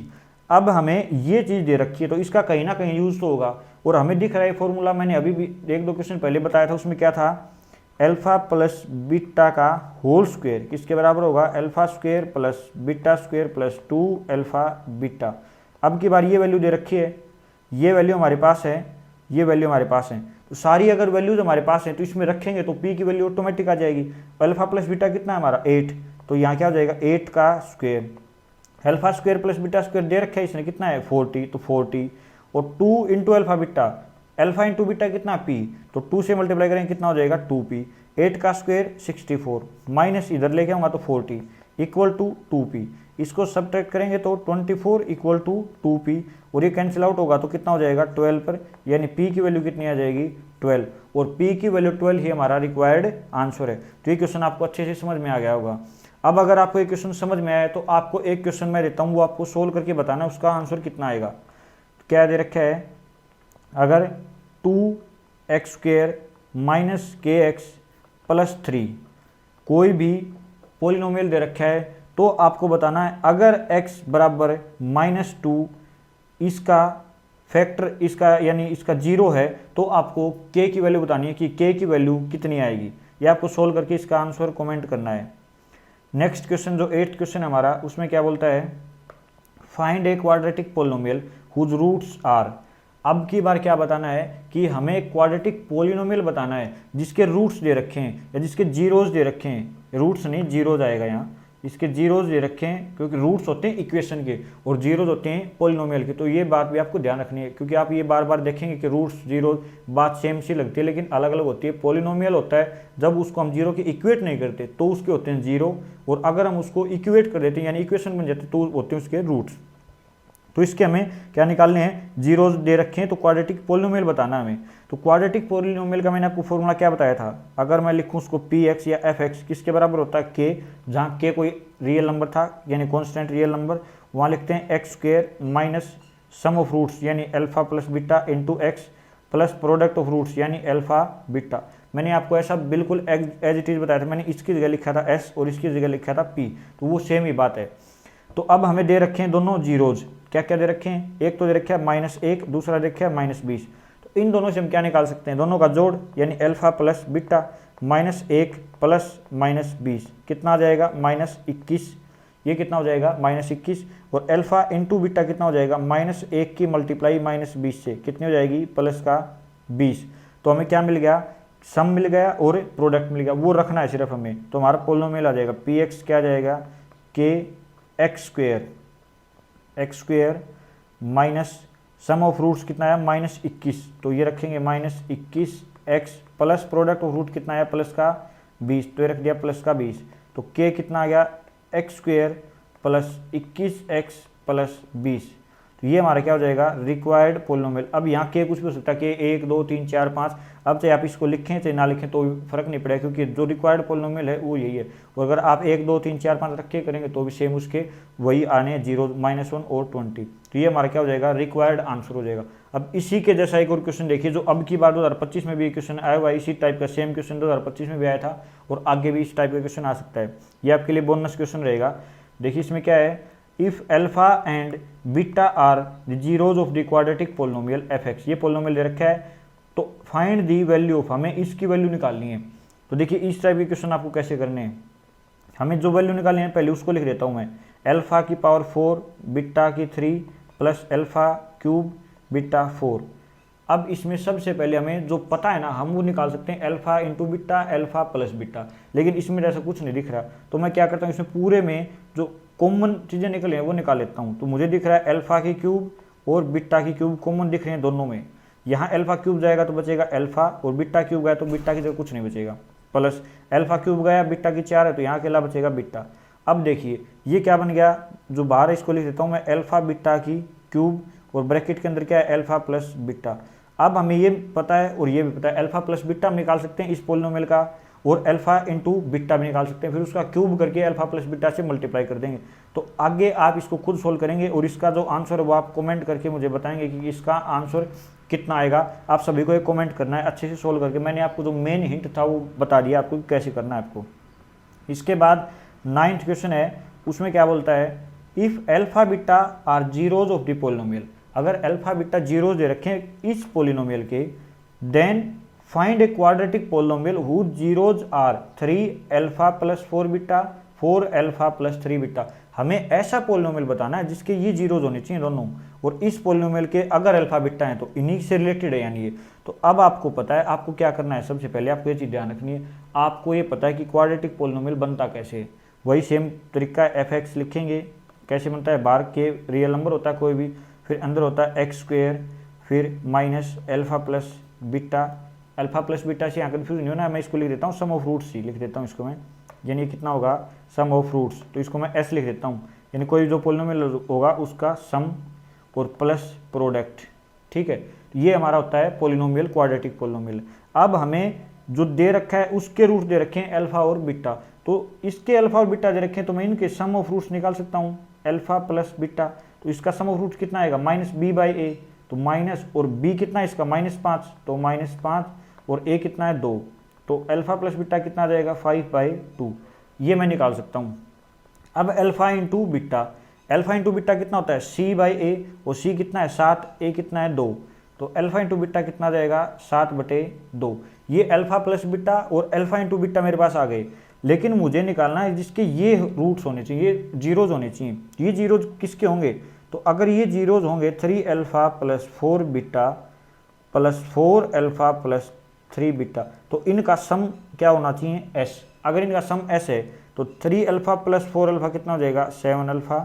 अब हमें ये चीज़ दे रखी है तो इसका कहीं ना कहीं यूज तो होगा और हमें दिख रहा है फॉर्मूला, मैंने अभी भी 1-2 क्वेश्चन पहले बताया था, उसमें क्या था अल्फा प्लस बीटा का होल स्क्वायर किसके बराबर होगा alpha square plus beta square plus 2 alpha beta. अब की बार ये वैल्यू दे रखी है, ये वैल्यू हमारे पास है, ये वैल्यू हमारे पास है, तो सारी अगर वैल्यूज हमारे पास है तो इसमें रखेंगे तो p की वैल्यू ऑटोमेटिक आ जाएगी। अल्फा प्लस बीटा कितना है हमारा 8, तो यहाँ क्या हो जाएगा 8 का square, alpha square plus beta square दे रखा है इसने कितना है 40, तो 40 और 2 × alpha beta alpha into beta कितना p, तो 2 से मल्टीप्लाई करेंगे कितना हो जाएगा 2p, 8 का स्क्वायर 64 माइनस इधर लेके आऊँगा तो 40 इक्वल टू 2p, इसको सब्ट्रैक्ट करेंगे तो 24 इक्वल टू 2p, और ये कैंसिल आउट होगा तो कितना हो जाएगा 12 पर, यानी p की वैल्यू कितनी आ जाएगी 12, और p की वैल्यू 12 ही हमारा रिक्वायर्ड आंसर है। तो ये क्वेश्चन आपको अच्छे से समझ में आ गया होगा। अब अगर आपको एक क्वेश्चन समझ में आया तो आपको एक क्वेश्चन मैं देता हूँ, वो आपको सोल्व करके बताना उसका आंसर कितना आएगा। क्या दे रखा है, अगर 2x² माइनस kx प्लस 3 कोई भी पोलिनोमियल दे रखा है तो आपको बताना है अगर x बराबर -2 इसका फैक्टर इसका यानी इसका 0 है तो आपको k की वैल्यू बतानी है कि k की वैल्यू कितनी आएगी। ये आपको सोल्व करके इसका आंसर कमेंट करना है। नेक्स्ट क्वेश्चन जो 8th क्वेश्चन हमारा, उसमें क्या बोलता है, find a quadratic polynomial whose roots are. अब की बार क्या बताना है कि हमें एक क्वाड्रेटिक पोलिनोमियल बताना है जिसके रूट्स दे रखे हैं या जिसके जीरोज दे रखे हैं, रूट्स नहीं जीरोज आएगा यहाँ, इसके जीरोज दे रखे हैं क्योंकि रूट्स होते हैं इक्वेशन के और जीरोज होते हैं पोलिनोमियल के। तो ये बात भी आपको ध्यान रखनी है क्योंकि आप ये बार बार देखेंगे कि रूट्स जीरोज बात सेम सी लगती है लेकिन अलग अलग होती है। पोलिनोमियल होता है जब उसको हम जीरो के इक्वेट नहीं करते तो उसके होते हैं जीरो, और अगर हम उसको इक्वेट कर देते हैं यानी इक्वेशन बन जाते तो होते हैं उसके रूट्स। तो इसके हमें क्या निकालने हैं, जीरोज दे रखे हैं तो क्वाड्रेटिक पोलिनोमियल बताना है हमें। तो क्वाड्रेटिक पोलिनोमियल का मैंने आपको फॉर्मूला क्या बताया था, अगर मैं लिखूं उसको px या fx किसके बराबर होता है k, जहाँ k कोई रियल नंबर था यानी कॉन्स्टेंट रियल नंबर, वहाँ लिखते हैं x² minus sum of roots यानी alpha plus beta into x plus product of roots यानी अल्फा बीटा। मैंने आपको ऐसा बिल्कुल एज इट इज बताया था, मैंने इसकी जगह लिखा था s और इसकी जगह लिखा था p, तो वो सेम ही बात है। तो अब हमें दे रखे हैं दोनों जीरोज, क्या क्या दे रखे हैं, एक तो दे रखा है -1, दूसरा दे रखा है -20। तो इन दोनों से हम क्या निकाल सकते हैं, दोनों का जोड़ यानी अल्फा प्लस बीटा -1 प्लस -20 कितना आ जाएगा -21, ये कितना हो जाएगा -21, और अल्फा इंटू बीटा कितना हो जाएगा -1 की मल्टीप्लाई -20 से कितनी हो जाएगी +20। तो हमें क्या मिल गया, सम मिल गया और प्रोडक्ट मिल गया, वो रखना है सिर्फ हमें। तो हमारा पोलिनोमियल आ जाएगा px क्या आ जाएगा x² minus sum of roots कितना आया -21, तो ये रखेंगे -21x plus product of root कितना आया +20, तो ये रख दिया +20। तो k कितना आ गया x² प्लस 21x प्लस 20, तो ये हमारा क्या हो जाएगा रिक्वायर्ड पोलिनोमियल। अब यहाँ k कुछ भी हो सकता है कि 1 2 3 4 5, अब चाहे आप इसको लिखें चाहे ना लिखें तो फर्क नहीं पड़ेगा क्योंकि जो रिक्वायर्ड पोलिनोमियल है वो यही है। और अगर आप 1 2 3 4 5 रख के करेंगे तो भी सेम उसके वही आने 0 -1 और 20, तो ये हमारा क्या हो जाएगा रिक्वायर्ड आंसर हो जाएगा। अब इसी के जैसा एक और क्वेश्चन देखिए जो अब की बार 2025 में भी क्वेश्चन आया हुआ है, इसी टाइप का सेम क्वेश्चन 2025 में भी आया था और आगे भी इस टाइप का क्वेश्चन आ सकता है, ये आपके लिए बोनस क्वेश्चन रहेगा। देखिए इसमें क्या है, if alpha and beta are the zeros of the quadratic polynomial fx, ये पोलिनोमियल दे रखा है तो फाइंड दी वैल्यू ऑफ, हमें इसकी वैल्यू निकालनी है। तो देखिए इस टाइप के क्वेश्चन आपको कैसे करने हैं, हमें जो वैल्यू निकालनी है पहले उसको लिख देता हूँ मैं, अल्फा की पावर 4 बीटा की 3 प्लस अल्फा क्यूब बीटा 4। अब इसमें सबसे पहले हमें जो पता है ना हम वो निकाल सकते हैं alpha into beta alpha plus beta, लेकिन इसमें जैसा कुछ नहीं दिख रहा तो मैं क्या करता हूँ इसमें पूरे में जो कॉमन चीज़ें निकले हैं वो निकाल लेता हूँ। तो मुझे दिख रहा है अल्फा की क्यूब और बीटा की क्यूब कॉमन दिख रहे हैं दोनों में, यहाँ अल्फा क्यूब जाएगा तो बचेगा अल्फा और बीटा क्यूब गया तो बीटा की जगह कुछ नहीं बचेगा, प्लस अल्फा क्यूब गया बीटा की 4 है तो यहाँ अकेला बचेगा बीटा। अब देखिए ये क्या बन गया, जो बाहर है इसको लिख देता हूँ मैं अल्फा बीटा की क्यूब और ब्रैकेट के अंदर क्या है अल्फा प्लस बीटा। अब हमें ये पता है और ये भी पता है, अल्फा प्लस बीटा हम निकाल सकते हैं इस पोलिनोमियल का और अल्फा इंटू बीटा भी निकाल सकते हैं, फिर उसका क्यूब करके अल्फा प्लस बीटा से मल्टीप्लाई कर देंगे। तो आगे आप इसको खुद सोल्व करेंगे और इसका जो आंसर है वो आप कमेंट करके मुझे बताएंगे कि इसका आंसर कितना आएगा। आप सभी को एक कमेंट करना है अच्छे से सोल्व करके, मैंने आपको जो मेन हिंट था वो बता दिया आपको कैसे करना है आपको। इसके बाद 9th क्वेश्चन है, उसमें क्या बोलता है, if alpha beta are zeros of the polynomial, अगर अल्फा बीटा जीरोज दे रखें इस पोलिनोमियल के, then find a quadratic polynomial whose zeros are 3 alpha plus 4 beta 4 alpha plus 3 beta. हमें ऐसा पोलिनोमियल बताना है जिसके ये जीरोज होने चाहिए दोनों, और इस पोलिनोमियल के अगर अल्फा बीटा है तो इन्हीं से रिलेटेड है यानी ये। तो अब आपको पता है आपको क्या करना है, सबसे पहले आपको ये चीज़ ध्यान रखनी है, आपको ये पता है कि क्वाड्रेटिक पोलिनोमियल बनता कैसे है, वही सेम तरीका fx लिखेंगे कैसे बनता है, बाहर के रियल नंबर होता है कोई भी, फिर अंदर होता है x², फिर minus alpha plus beta, alpha plus beta से यहाँ कन्फ्यूज नहीं होना, मैं इसको लिख देता हूँ सम ऑफ रूट्स ही लिख देता हूँ इसको मैं, यानी कितना होगा सम ऑफ रूट्स, तो इसको मैं एस लिख देता हूँ, यानी कोई जो पोलिनोमियल होगा उसका सम और प्लस प्रोडक्ट, ठीक है। ये हमारा होता है पोलिनोमियल, क्वाड्रेटिक पोलिनोमियल। अब हमें जो दे रखा है उसके रूट दे रखे हैं अल्फा और बीटा, तो इसके अल्फा और बीटा दे रखे हैं, तो मैं इनके सम ऑफ रूट्स निकाल सकता हूँ, अल्फा प्लस बीटा, तो इसका सम ऑफ रूट्स कितना आएगा माइनस बी बाई ए, तो माइनस, और बी कितना है इसका -5, तो -5, और ए कितना है 2, तो अल्फा प्लस बीटा कितना आ जाएगा 5/2, ये मैं निकाल सकता हूँ। अब alpha into beta, alpha into beta कितना होता है सी बाई ए, और सी कितना है 7, ए कितना है 2, तो अल्फा इंटू बीटा कितना जाएगा 7/2। ये अल्फा प्लस बीटा और अल्फा इंटू बीटा मेरे पास आ गए, लेकिन मुझे निकालना है जिसके ये रूट्स होने चाहिए, ये जीरोज होने चाहिए। ये जीरोज किसके होंगे, तो अगर ये जीरोज होंगे 3 alpha plus 4 beta plus 4 alpha plus 3 beta, तो इनका सम क्या होना चाहिए एस। अगर इनका सम एस है तो 3 अल्फा प्लस 4 अल्फा कितना हो जाएगा 7 अल्फा,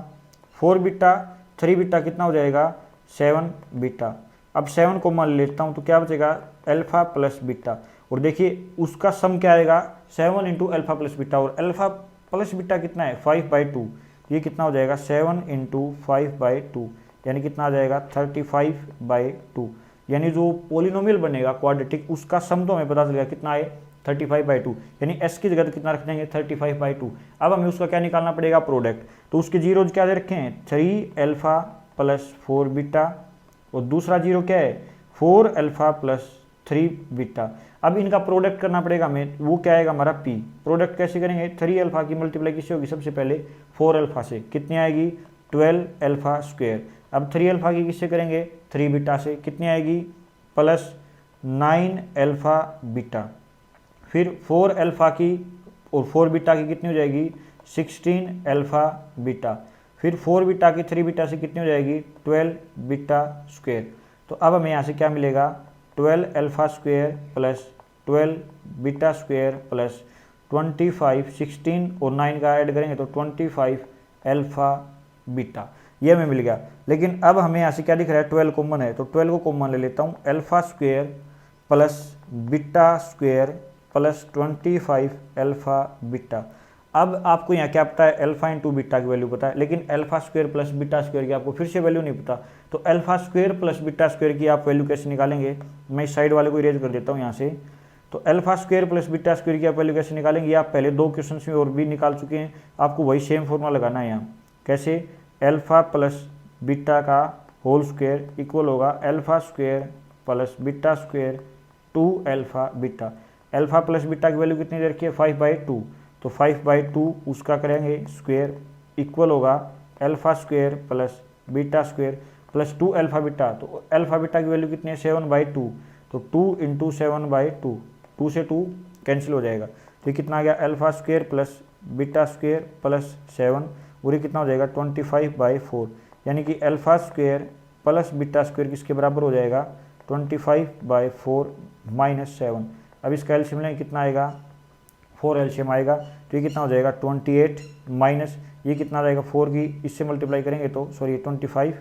4 बीटा 3 बीटा कितना हो जाएगा 7 बीटा। अब 7 को मान लेता हूँ तो क्या बचेगा अल्फा प्लस बीटा, और देखिए उसका सम क्या आएगा 7 इंटू अल्फा प्लस बीटा, और अल्फा प्लस बीटा कितना है 5/2, ये कितना हो जाएगा 7 इंटू 5/2, यानी कितना आ जाएगा 35/2, यानी जो पोलिनोमियल बनेगा क्वाड्रेटिक उसका सम तो हमें पता चलेगा कितना है 35/2, यानी एस की जगह कितना रख देंगे 35/2। अब हमें उसका क्या निकालना पड़ेगा प्रोडक्ट, तो उसके जीरोज क्या दे रखे हैं 3 अल्फा प्लस 4 बीटा, और दूसरा जीरो क्या है 4 अल्फा प्लस 3 बीटा। अब इनका प्रोडक्ट करना पड़ेगा हमें, वो क्या आएगा हमारा पी। प्रोडक्ट कैसे करेंगे, 3 अल्फा की मल्टीप्लाई किससे होगी सबसे पहले 4 अल्फा से, कितनी आएगी 12 अल्फा स्क्वायर। अब 3 अल्फा की किससे करेंगे 3 बीटा से, कितनी आएगी प्लस 9 अल्फा बीटा। फिर 4 अल्फा की और 4 बीटा की कितनी हो जाएगी 16 अल्फा बीटा। फिर 4 बीटा की 3 बीटा से कितनी हो जाएगी 12 बीटा स्क्वायर। तो अब हमें यहाँ से क्या मिलेगा 12 alpha square plus 12 beta square plus 25, 16 और 9 का ऐड करेंगे तो 25 अल्फा बीटा, ये हमें मिल गया। लेकिन अब हमें यहाँ से क्या दिख रहा है 12 कॉमन है, तो 12 को कॉमन ले लेता हूँ, alpha square plus beta square plus 25 alpha beta. अब आपको यहाँ क्या पता है अल्फा इंटू बीटा की वैल्यू पता है, लेकिन alpha square plus beta square की आपको फिर से वैल्यू नहीं पता, तो alpha square plus beta square की आप वैल्यू कैसे निकालेंगे, मैं इस साइड वाले को इरेज कर देता हूँ यहाँ से। तो alpha square plus beta square की आप वैल्यू कैसे निकालेंगे, आप पहले 2 क्वेश्चन में और भी निकाल चुके हैं, आपको वही सेम फॉर्मूला लगाना है यहाँ। कैसे, अल्फा प्लस बीटा का होल स्क्वायर इक्वल होगा alpha square plus beta square 2 alpha beta. Alpha plus beta की वैल्यू कितनी दे रखी है 5/2, तो 5/2 उसका करेंगे स्क्वायर इक्वल होगा alpha square plus beta square plus 2 alpha beta. तो अल्फा बीटा की वैल्यू कितनी है 7/2, तो 2 इंटू 7/2, 2 से 2 कैंसिल हो जाएगा, तो कितना आ गया alpha square plus beta square plus 7, और ये कितना हो जाएगा 25/4, यानी कि alpha square plus beta square किसके बराबर हो जाएगा 25/4 माइनस 7। अब इसका एलसीएम लेंगे कितना आएगा 4 एलसीएम आएगा, तो ये कितना हो जाएगा 28 माइनस ये कितना आएगा 4 की इससे मल्टीप्लाई करेंगे तो सॉरी 25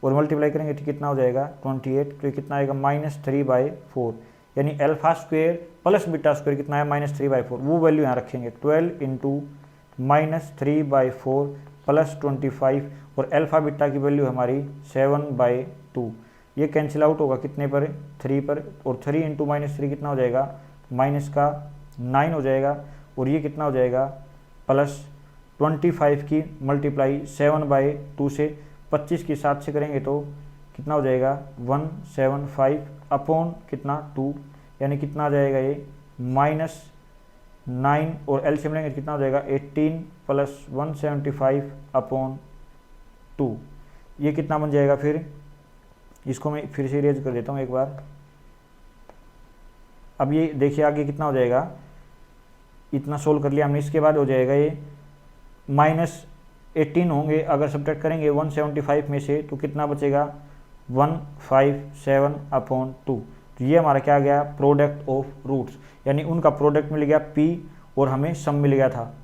और मल्टीप्लाई करेंगे तो कितना हो जाएगा 28, तो ये कितना आएगा -3/4, यानी alpha square plus beta square कितना है -3/4, वो वैल्यू यहाँ रखेंगे 12 इंटू -3/4 प्लस 25, और अल्फा बीटा की वैल्यू हमारी 7/2, ये कैंसिल आउट होगा कितने पर 3 पर, और 3 इंटू -3 कितना हो जाएगा -9 हो जाएगा, और ये कितना हो जाएगा प्लस 25 की मल्टीप्लाई 7/2 से 25 की 7 से करेंगे तो कितना हो जाएगा 175 अपॉन कितना 2, यानी कितना आ जाएगा ये -9, और एलसीएम लेंगे कितना हो जाएगा 18 प्लस 175 अपॉन 2, ये कितना बन जाएगा। फिर इसको मैं फिर से इरेज कर देता हूँ एक बार। अब ये देखिए आगे कितना हो जाएगा, इतना सोल्व कर लिया हमने, इसके बाद हो जाएगा ये -18 होंगे, अगर सब्ट्रैक्ट करेंगे 175 में से तो कितना बचेगा 157 अपॉन 2। तो ये हमारा क्या आ गया प्रोडक्ट ऑफ रूट्स, यानी उनका प्रोडक्ट मिल गया P और हमें सम मिल गया था।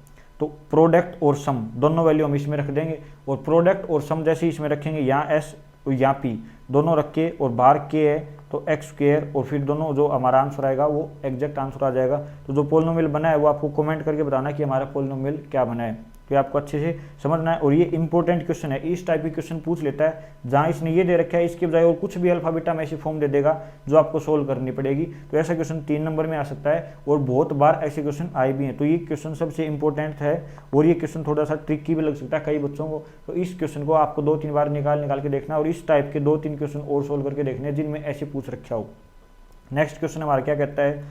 तो प्रोडक्ट और सम दोनों वैल्यू हम इसमें रख देंगे, और प्रोडक्ट और सम जैसे इसमें रखेंगे यहाँ S और यहाँ पी दोनों रख के और बाहर के है तो एक्स स्क्वायर और फिर दोनों जो हमारा आंसर आएगा वो एग्जैक्ट आंसर आ जाएगा। तो जो पोलिनोमियल बना है वो आपको कमेंट करके बताना कि हमारा पोलिनोमियल क्या बना है, तो आपको अच्छे से समझना है। और ये इंपॉर्टेंट क्वेश्चन है, इस टाइप के क्वेश्चन पूछ लेता है जहाँ इसने ये दे रखा है इसके बजाय और कुछ भी अल्फा बीटा में ऐसी फॉर्म दे देगा जो आपको सोल्व करनी पड़ेगी। तो ऐसा क्वेश्चन 3 नंबर में आ सकता है और बहुत बार ऐसे क्वेश्चन आए भी हैं। तो ये क्वेश्चन सबसे इंपॉर्टेंट है और ये क्वेश्चन थोड़ा सा ट्रिकी भी लग सकता है कई बच्चों को। तो इस क्वेश्चन को आपको 2-3 बार निकाल के देखना और इस टाइप के 2-3 क्वेश्चन और सोल्व करके देखने जिनमें ऐसे पूछ रखा हो। नेक्स्ट क्वेश्चन हमारा क्या कहता है,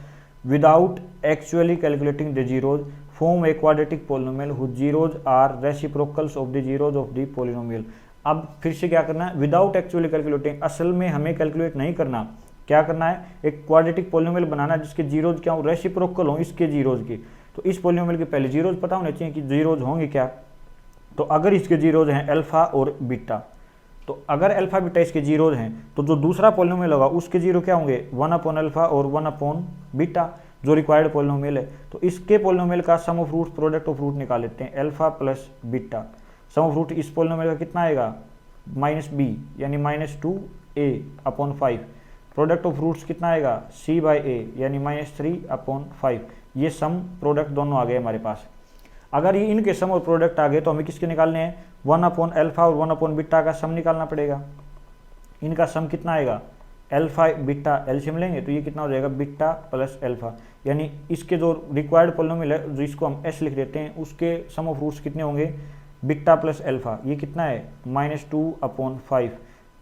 without actually calculating the zeros form a quadratic polynomial whose zeros are reciprocals of the zeros of the polynomial. अब फिर से क्या करना है, विदाउट एक्चुअली कैलकुलेटिंग, असल में हमें कैलकुलेट नहीं करना, क्या करना है, एक क्वाड्रेटिक पोलिनोमियल बनाना जिसके जीरोज क्या हो, रेसिप्रोकल हो इसके जीरोज के। तो इस पोलिनोमियल के पहले जीरोज पता होने चाहिए कि जीरोज होंगे क्या। तो अगर इसके जीरोज हैं अल्फा और बीटा, तो अगर अल्फा बीटा इसके जीरोज हैं तो जो दूसरा पोलिनोमियल होगा उसके जीरो क्या होंगे, 1 अल्फा और 1 बीटा जो रिक्वायर्ड पोलिनोमियल है। तो इसके पोलिनोमियल का sum of root product of root निकाल लेते हैं, alpha plus beta. Sum of root इस पोलिनोमियल का कितना आएगा, -b यानी -2a/5। प्रोडक्ट ऑफ रूट्स कितना आएगा, c/a यानी -3/5। ये सम प्रोडक्ट दोनों आ गए हमारे पास। अगर ये इनके सम और प्रोडक्ट आ गए तो हमें किसके निकालने हैं, 1 अल्फा और 1 बीटा का सम निकालना पड़ेगा। इनका सम कितना आएगा, अल्फा बीटा एलसीएम लेंगे तो ये कितना हो जाएगा, बीटा प्लस अल्फा। यानी इसके जो रिक्वायर्ड पोलिनोमियल है जिसको हम एस लिख देते हैं उसके सम ऑफ रूट्स कितने होंगे, बीटा प्लस अल्फा। ये कितना है, -2/5।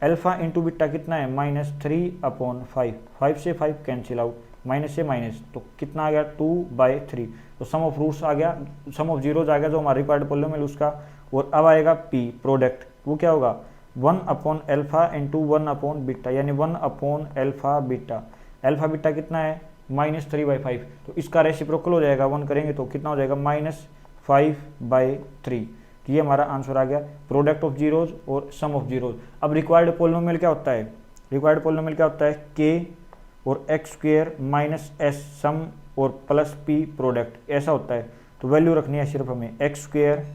अल्फा इंटू बीटा कितना है, -3/5। 5 से 5 कैंसिल आउट, माइनस से माइनस, तो कितना आ गया, 2/3। तो सम ऑफ रूट्स आ गया, सम ऑफ जीरोज आ गया जो हमारा रिक्वायर्ड पोलिनोमियल उसका। और अब आएगा पी प्रोडक्ट, वो क्या होगा, 1 अल्फा इंटू 1 बीटा यानी 1 अल्फा बीटा। अल्फा बीटा कितना है, -3/5। तो इसका रेसिप्रोकल हो जाएगा, 1 करेंगे तो कितना हो जाएगा, -5/3। तो ये हमारा आंसर आ गया, प्रोडक्ट ऑफ जीरोज और सम ऑफ जीरोज। अब रिक्वायर्ड पोलिनोमियल क्या होता है, रिक्वायर्ड पोलिनोमियल क्या होता है, के और एक्स स्क्वायर माइनस एस सम और प्लस पी प्रोडक्ट, ऐसा होता है। तो वैल्यू रखनी है सिर्फ हमें, एक्स स्क्वायर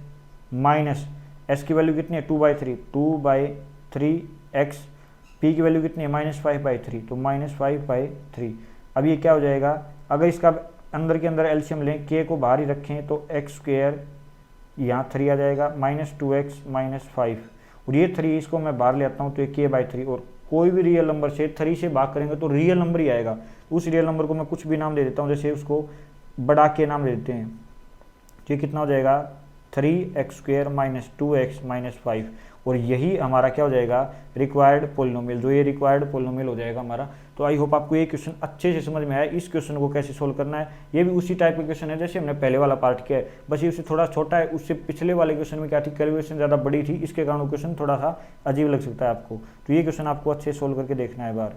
माइनस एस की वैल्यू कितनी है, 2/3 एक्स, पी की वैल्यू कितनी है, -5/3 तो -5/3। अब ये क्या हो जाएगा, अगर इसका अंदर के अंदर एलसीएम लें, के को बाहर ही रखें तो एक्स स्क्वायर यहाँ 3 आ जाएगा, -2x -5 और ये 3 इसको मैं बाहर ले आता हूँ तो ये k/3। और कोई भी रियल नंबर से 3 से भाग करेंगे तो रियल नंबर ही आएगा। उस रियल नंबर को मैं कुछ भी नाम दे देता हूँ, जैसे उसको बड़ा के नाम दे देते हैं। तो ये कितना हो जाएगा, 3x² -2x -5 और यही हमारा क्या हो जाएगा, रिक्वायर्ड पोलिनोमियल। जो ये रिक्वायर्ड पोलिनोमियल हो जाएगा हमारा। तो आई होप आपको ये क्वेश्चन अच्छे से समझ में आया। इस क्वेश्चन को कैसे सोल्व करना है, ये भी उसी टाइप का क्वेश्चन है जैसे हमने पहले वाला पार्ट किया है, बस ये उससे थोड़ा छोटा है। उससे पिछले वाले क्वेश्चन में क्या थी, कैलकुलेशन ज़्यादा बड़ी थी, इसके कारण क्वेश्चन थोड़ा सा अजीब लग सकता है आपको। तो ये क्वेश्चन आपको अच्छे से सोल्व करके देखना है बार।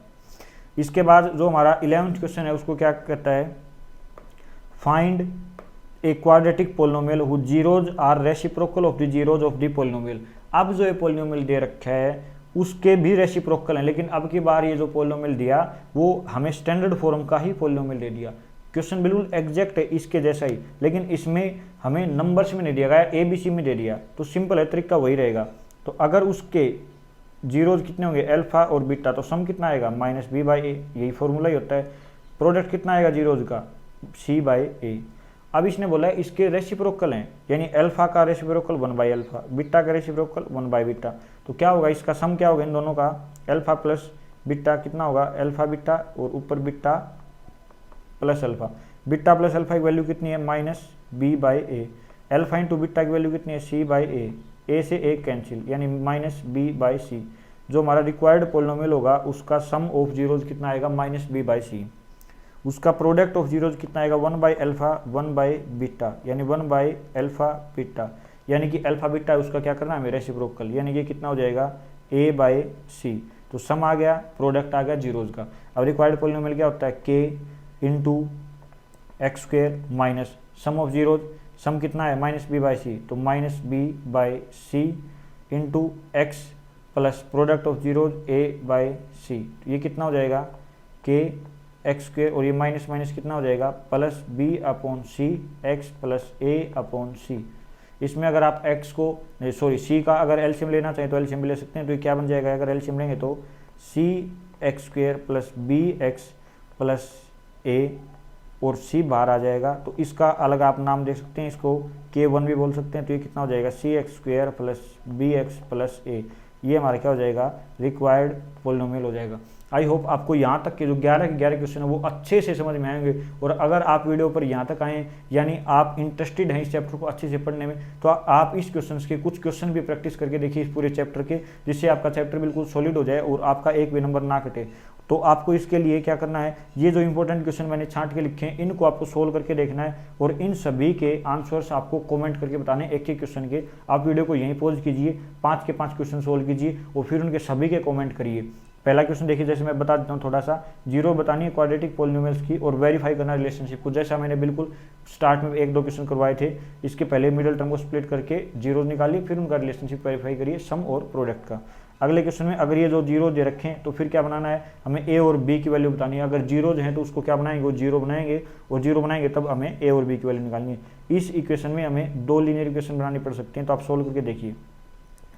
इसके बाद जो हमारा 11th क्वेश्चन है उसको क्या कहता है, find a quadratic polynomial whose zeros are reciprocal of the zeros of the polynomial. अब जो ये पोलिनोमियल दे रखा है उसके भी रेसिप्रोकल हैं, लेकिन अब की बार ये जो पोलिनोमियल दिया वो हमें स्टैंडर्ड फॉर्म का ही पोलिनोमियल दे दिया। क्वेश्चन बिल्कुल एग्जैक्ट है इसके जैसा ही, लेकिन इसमें हमें नंबर्स में नहीं दिया गया, ABC में दे दिया। तो सिंपल है, तरीका वही रहेगा। तो अगर उसके जीरोज कितने होंगे, अल्फा और बीटा, तो सम कितना आएगा, -b/a, यही फॉर्मूला ही होता है। प्रोडक्ट कितना आएगा जीरोज का, c/a। अब इसने बोला है इसके रेसिप्रोकल हैं, यानी अल्फा का रेसिप्रोकल 1/अल्फा, बीटा का रेसिप्रोकल 1/बीटा। तो क्या होगा, इसका सम क्या होगा इन दोनों का, अल्फा प्लस बीटा कितना होगा, अल्फा बीटा और ऊपर beta plus alpha. Beta plus alpha की वैल्यू कितनी है, -b/a। अल्फा इंटू बीटा की वैल्यू कितनी है, c/a। a से a कैंसिल यानी -b/c। जो हमारा रिक्वायर्ड पोलिनोमियल होगा उसका सम ऑफ जीरोज कितना आएगा, -b/c। उसका प्रोडक्ट ऑफ जीरोज कितना आएगा, 1/अल्फा 1/बीटा यानी 1/अल्फा बीटा, यानी कि अल्फा बीटा उसका क्या करना है हमें, रेसिप्रोकल, यानी कि कितना हो जाएगा, a/c। तो सम आ गया, प्रोडक्ट आ गया जीरोज का। अब रिक्वायर्ड पोलिनोमियल क्या होता है, k into x square minus sum of zeros, sum कितना है, -b/c, तो -b/c into x plus product of zeros a/c। तो ये कितना हो जाएगा, k एक्स स्क्वायर और ये माइनस माइनस कितना हो जाएगा, +b/c x + a/c। इसमें अगर आप x को c का अगर एलसीएम लेना चाहें तो एलसीएम ले सकते हैं। तो ये क्या बन जाएगा, अगर एलसीएम लेंगे तो cx² plus bx plus a और c बाहर आ जाएगा। तो इसका अलग आप नाम दे सकते हैं, इसको k1 भी बोल सकते हैं। तो ये कितना हो जाएगा, cx² plus bx plus a, ये हमारा क्या हो जाएगा, रिक्वायर्ड पोलिनोमियल हो जाएगा। आई होप आपको यहाँ तक के जो 11 के 11 क्वेश्चन है वो अच्छे से समझ में आएंगे। और अगर आप वीडियो पर यहाँ तक आए यानी आप इंटरेस्टेड हैं इस चैप्टर को अच्छे से पढ़ने में, तो आप इस क्वेश्चन के कुछ क्वेश्चन भी प्रैक्टिस करके देखिए इस पूरे चैप्टर के, जिससे आपका चैप्टर बिल्कुल सॉलिड हो जाए और आपका एक भी नंबर ना कटे। तो आपको इसके लिए क्या करना है, ये जो इंपॉर्टेंट क्वेश्चन मैंने छांट के लिखे हैं इनको आपको सोल्व करके देखना है और इन सभी के आंसर्स आपको कमेंट करके बताने हैं एक एक क्वेश्चन के। आप वीडियो को यहीं पॉज कीजिए, 5 के 5 क्वेश्चन सोल्व कीजिए और फिर उनके सभी के कमेंट करिए। पहला क्वेश्चन देखिए, जैसे मैं बता देता हूँ थोड़ा सा, जीरो बतानी है क्वाड्रेटिक पॉलिनोमियल्स की और वेरीफाई करना रिलेशनशिप को। जैसा मैंने बिल्कुल स्टार्ट में 1-2 क्वेश्चन करवाए थे, इसके पहले मिडिल टर्म को स्प्लिट करके जीरो निकालिए, फिर उनका रिलेशनशिप वेरीफाई करिए सम और प्रोडक्ट का। अगले क्वेश्चन में अगर ये जो जीरो दे रखें तो फिर क्या बनाना है, हमें ए और बी की वैल्यू बतानी है। अगर जीरो जो है तो उसको क्या बनाएंगे, वो जीरो बनाएंगे और जीरो बनाएंगे तब हमें ए और बी की वैल्यू निकालनी है। इस इक्वेशन में हमें 2 लीनियर इक्वेशन बनानी पड़ सकती हैं, तो आप सोल्व करके देखिए।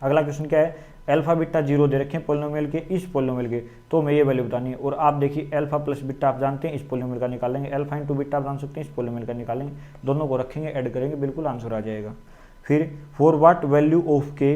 अगला क्वेश्चन क्या है, अल्फा बीटा जीरो दे रखें पोलिनोमियल के, इस पोलिनोमियल के, तो हमें ये वैल्यू बतानी है। और आप देखिए अल्फा प्लस बीटा आप जानते हैं इस पोलिनोमियल का निकालेंगे, अल्फा इंटू बीटा आप जान सकते हैं इस पोलिनोमियल का निकालेंगे, दोनों को रखेंगे ऐड करेंगे, बिल्कुल आंसर आ जाएगा। फिर फॉर व्हाट वैल्यू ऑफ के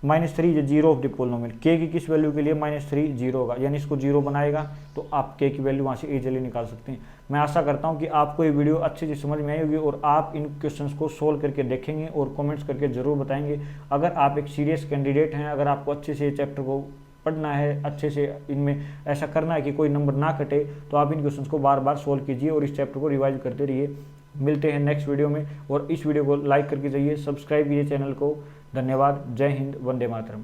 -3 जीरो ऑफ द पोलिनोमियल, के की किस वैल्यू के लिए -3 जीरो होगा, यानी इसको जीरो बनाएगा तो आप के की वैल्यू वहाँ से इजीली निकाल सकते हैं। मैं आशा करता हूँ कि आपको ये वीडियो अच्छे से समझ में आई होगी और आप इन क्वेश्चंस को सोल्व करके देखेंगे और कमेंट्स करके ज़रूर बताएंगे। अगर आप एक सीरियस कैंडिडेट हैं, अगर आपको अच्छे से चैप्टर को पढ़ना है, अच्छे से इनमें ऐसा करना है कि कोई नंबर ना कटे, तो आप इन क्वेश्चंस को बार बार सोल्व कीजिए और इस चैप्टर को रिवाइज करते रहिए। मिलते हैं नेक्स्ट वीडियो में और इस वीडियो को लाइक करके जाइए, सब्सक्राइब कीजिए चैनल को। धन्यवाद। जय हिंद, वंदे मातरम।